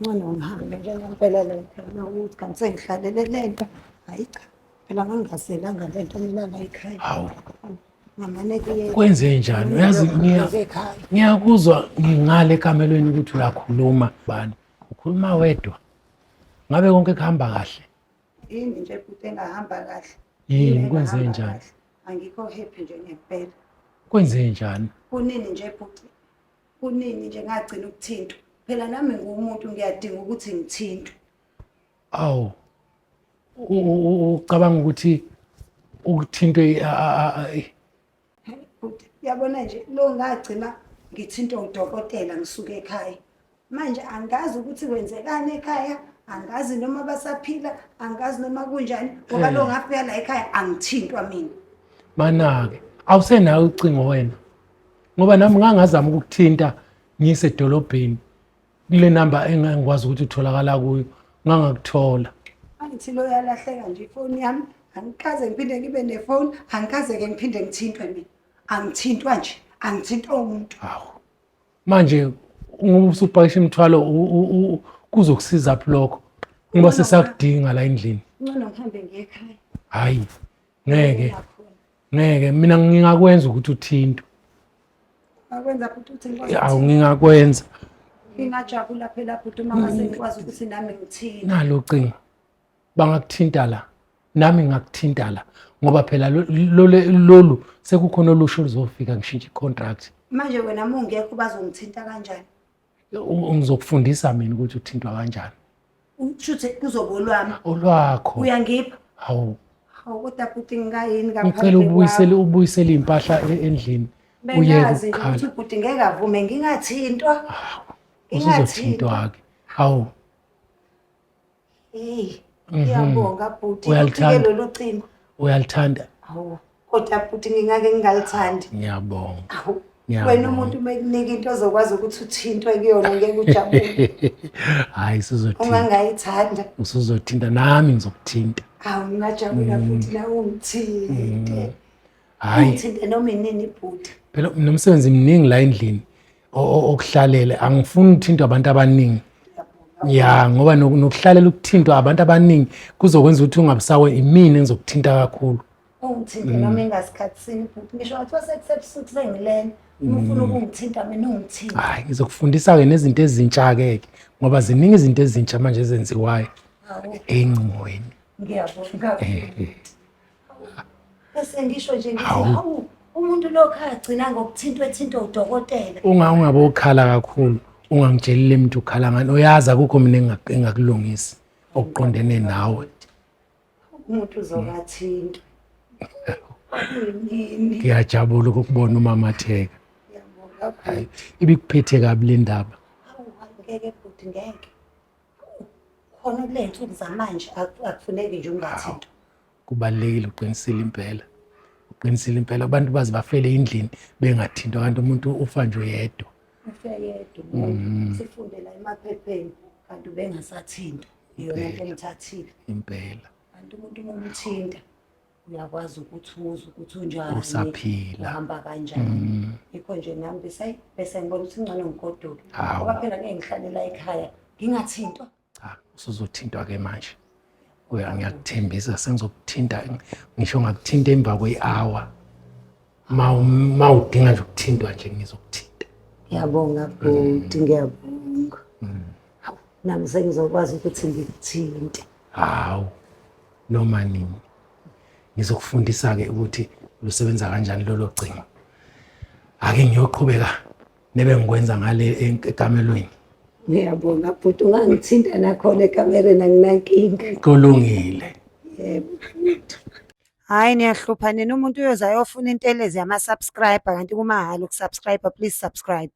Ngcono ngihambe nje ngempela phela ukuthi kanti sengihlalele lento. Hhayi cha, phela ngangingazelanga lento mina la ekhaya. Hawu, Ngamane kuye kwenze njani? Uyazi ekhaya. ngiyakuzwa ngingale ekamelweni ukuthi uyakhuluma bani. Ukhuluma wedwa. Ngabe konke kuhamba kahle? Yini nje futhi engahamba kahle. Yini kwenze engahamba njani? kahle. Angikho happy nje ngempela. Kwenze njani? Kunini nje futhi. Kunini nje ngagcina ukuthintwa. Phela nami ngumuntu ngiyadinga ukuthi ngithintwe. Awu. Ucabanga ukuthi ukuthintwe Futhi uyabona nje lo ngagcina ngithintwa udokotela ngisuka ekhaya. Manje angazi ukuthi kwenzekani ekhaya, angazi noma basaphila, angazi noma kunjani ngoba lo ngafika la ekhaya angithintwa mina. Mana-ke awusenayo ucingo wena ngoba nami ngangazama ukukuthinta ngisedolobheni kule namba engangikwazi ukuthi utholakala kuyo ngangakuthola. Angithi lo yalahleka nje ifoni yami, angikaze ngiphinde ngibe nefoni, angikaze-ke ngiphinde ngithintwe mina. Angithintwa nje, angithintwa umuntu. Hawu, manje usupakisha imithwalo kuzokusiza phi lokho ngoba sesakudinga la endlini? Ngcono ngihambe ngiye ekhaya. Hhayi, ngeke mina ngingakwenza ukuthi uthintwe. Akwenza futhi uthi ngikwazi Awu, ngingakwenza. ngingajabula phela futhi uma ngase ngikwazi ukuthi nami ngithini. Nalo cingo bangakuthinta la nami ngakuthinta la ngoba phela lolu sekukhona olusho oluzofika ngishintshe icontract. Manje wena mungekho bazongithinta kanjani? Ngizokufundisa mina ukuthi uthintwa kanjani. Ushuthi kuzoba olwami. Olwakho. Uyangipha? Hawu. Hawu kodwa futhi ngingayini Ngicela ubuyisele impahla endlini. Bengazi ukuthi futhi ngeke avume ngingathintwa. Usuzothintwa-ke. Hawu. Hey, ngiyabonga futhi Uyalithanda lolu cingo. Uyalithanda? Hawu, kodwa futhi ngingake ngingalithandi. Ngiyabonga. Hawu. Wena umuntu mekunika into ozokwazi ukuthi uthintwe kuyona ngeke ujabule. Hayi sizothinta. Ungangayithanda. Usuzothinta nami ngizokuthinta. Hawu ngingajabula futhi nawe ungithinte. Hayi. Ngithinte noma inini ibhuti. Phela nomsebenzi mningi la endlini okuhlalela angifuni ukuthintwa abantu abaningi. Ya ngoba nokuhlalela ukuthintwa abantu abaningi kuzokwenza ukuthi ungabisawe imini engizokuthinta kakhulu. Ungithinte noma engasikhatsini futhi ngisho ngathiwa sekusebusuku sengilele. Ufuna ukungithinta mina ungithinta. Hayi ngizokufundisa-ke nezinto ezintsha-ke ngoba ziningi izinto ezintsha manje ezenziwayo engcingweni. Ngiyabonga. Bese ngisho nje ngithi hawu umuntu lokho agcina ngokuthintwa udokotela. Ungabe ukhala kakhulu ungangitshelile umuntu ukhala ngani uyazi akukho mina engakulungisi okuqondene nawe. Umuntu uzokathintwa. Ngiyajabula ukubona umamatheka. Ngiyabonga. Hayi ibikuphethe kabi le ndaba. Hawu ngeke futhi ngeke. Khona kule nsuku zamanje akufuneki nje ungathintwa. Kubalekile uqinisile impela. Uqinisile impela abantu bazi bafele endlini bengathintwa kanti umuntu ufa nje yedwa. Ufe yedwa. Sifunde la emaphepheni kanti ubengasathintwa. Iyona into engithathile. Impela. Kanti umuntu umthinta uyakwazi ukuthi uzwe ukuthi unjani. Usaphila. Uhamba kanjani. Yikho nje nami bese ngibona ukuthi ngcono ngigoduke. Ngoba phela ngeke ngihlalela ekhaya ngingathintwa. Cha, usuzothintwa-ke manje. Ngiyakuthembisa sengizokuthinta ngisho ngakuthinta emva kwe-hour. Ma udinga nje ukuthintwa nje ngizokuthinta. Ngiyabonga futhi ngiyabonga. Nami sengizokwazi ukuthi ngikuthinte. Hawu noma nini. Ngizokufundisa-ke ukuthi lusebenza kanjani lolo cingo. Ake ngiyoqhubeka nebe ngikwenza ngale ekamelweni. Ngiyabonga futhi ungangithinta nakhona ekamereni anginankinga. Kulungile. Yebo. Hayi niyahlupha nina umuntu uyoza ayofuna intelezi yama-subscriber kanti kumahhala ukusubscribe, please subscribe.